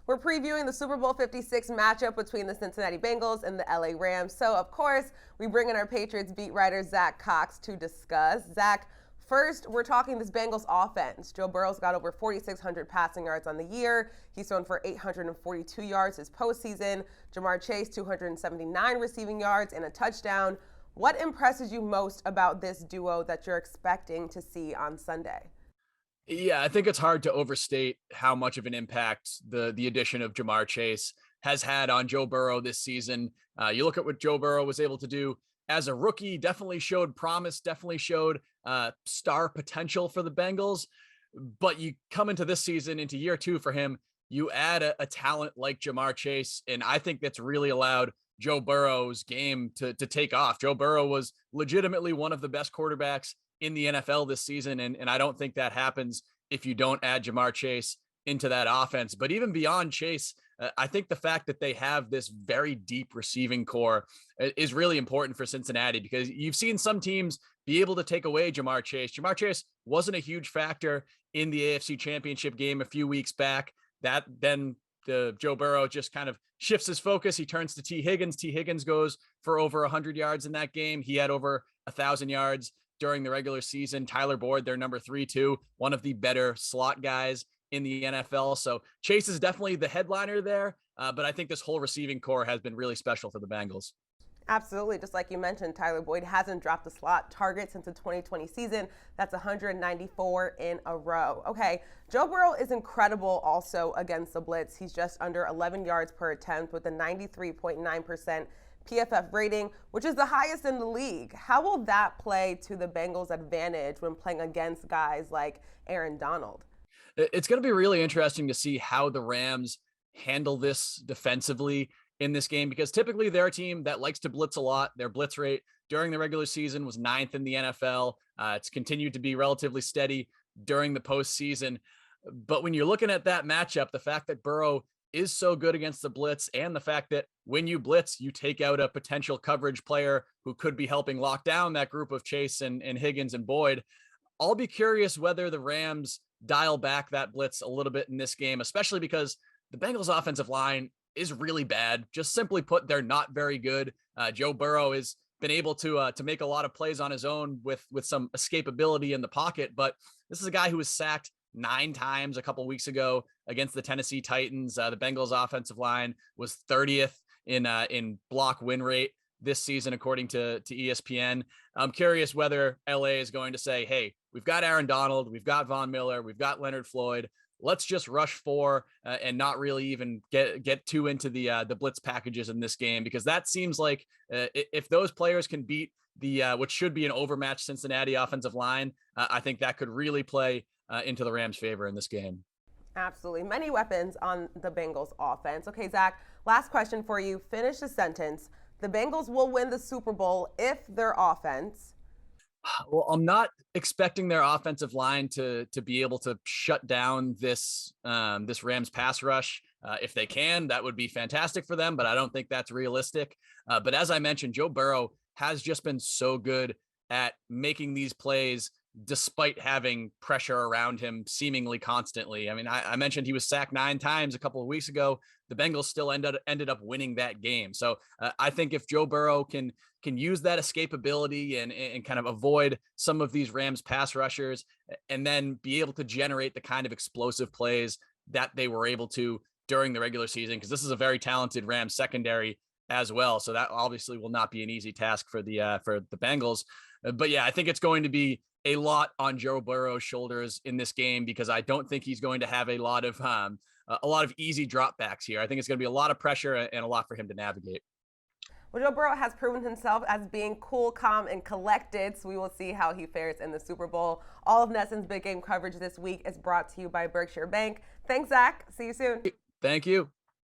We're previewing the Super Bowl 56 matchup between the Cincinnati Bengals and the LA Rams. So, of course, we bring in our Patriots beat writer, Zack Cox, to discuss. Zack, first, we're talking this Bengals offense. Joe Burrow's got over 4,600 passing yards on the year. He's thrown for 842 yards this postseason. JaMarr Chase, 279 receiving yards and a touchdown. What impresses you most about this duo that you're expecting to see on Sunday? Yeah, I think it's hard to overstate how much of an impact the addition of JaMarr Chase has had on Joe Burrow this season. You look at what Joe Burrow was able to do as a rookie, definitely showed promise, definitely showed star potential for the Bengals. But you come into this season, into year two for him, you add a talent like JaMarr Chase, and I think that's really allowed Joe Burrow's game to take off. Joe Burrow was legitimately one of the best quarterbacks in the NFL this season. And I don't think that happens if you don't add JaMarr Chase into that offense. But even beyond Chase, I think the fact that they have this very deep receiving core is really important for Cincinnati, because you've seen some teams be able to take away JaMarr Chase. JaMarr Chase wasn't a huge factor in the AFC Championship game a few weeks back. That then Joe Burrow just kind of shifts his focus. He turns to T. Higgins. T. Higgins goes for over 100 yards in that game. He had over 1,000 yards during the regular season. Tyler Boyd, their number 3, too, one of the better slot guys in the NFL. So Chase is definitely the headliner there. But I think this whole receiving core has been really special for the Bengals. Absolutely. Just like you mentioned, Tyler Boyd hasn't dropped a slot target since the 2020 season. That's 194 in a row. Okay, Joe Burrow is incredible also against the Blitz. He's just under 11 yards per attempt with a 93.9% PFF rating, which is the highest in the league. How will that play to the Bengals' advantage when playing against guys like Aaron Donald? It's going to be really interesting to see how the Rams handle this defensively in this game, because typically they're a team that likes to blitz a lot. Their blitz rate during the regular season was 9th in the NFL. It's continued to be relatively steady during the postseason. But when you're looking at that matchup, the fact that Burrow is so good against the blitz, and the fact that when you blitz, you take out a potential coverage player who could be helping lock down that group of Chase and Higgins and Boyd, I'll be curious whether the Rams dial back that blitz a little bit in this game, especially because the Bengals offensive line is really bad. Just simply put, they're not very good. Joe Burrow has been able to make a lot of plays on his own with some escapability in the pocket, but this is a guy who was sacked 9 times a couple weeks ago against the Tennessee Titans. The Bengals offensive line was 30th in block win rate this season, according to ESPN. I'm curious whether LA is going to say, hey, we've got Aaron Donald, we've got Von Miller, we've got Leonard Floyd. Let's just rush 4 and not really even get too into the blitz packages in this game, because that seems like if those players can beat the what should be an overmatched Cincinnati offensive line, I think that could really play into the Rams' favor in this game. Absolutely. Many weapons on the Bengals offense. Okay, Zack, last question for you. Finish the sentence. The Bengals will win the Super Bowl if their offense. Well, I'm not expecting their offensive line to be able to shut down this Rams pass rush. If they can, that would be fantastic for them, but I don't think that's realistic. But as I mentioned, Joe Burrow has just been so good at making these plays despite having pressure around him seemingly constantly. I mean, I mentioned he was sacked 9 times a couple of weeks ago. The Bengals still ended up winning that game. So I think if Joe Burrow can use that escapability and kind of avoid some of these Rams pass rushers, and then be able to generate the kind of explosive plays that they were able to during the regular season, because this is a very talented Rams secondary as well. So that obviously will not be an easy task for the Bengals. But yeah, I think it's going to be a lot on Joe Burrow's shoulders in this game, because I don't think he's going to have a lot of easy dropbacks here. I think it's going to be a lot of pressure and a lot for him to navigate. Well, Joe Burrow has proven himself as being cool, calm, and collected, so we will see how he fares in the Super Bowl. All of NESN's big game coverage this week is brought to you by Berkshire Bank. Thanks, Zack. See you soon. Thank you.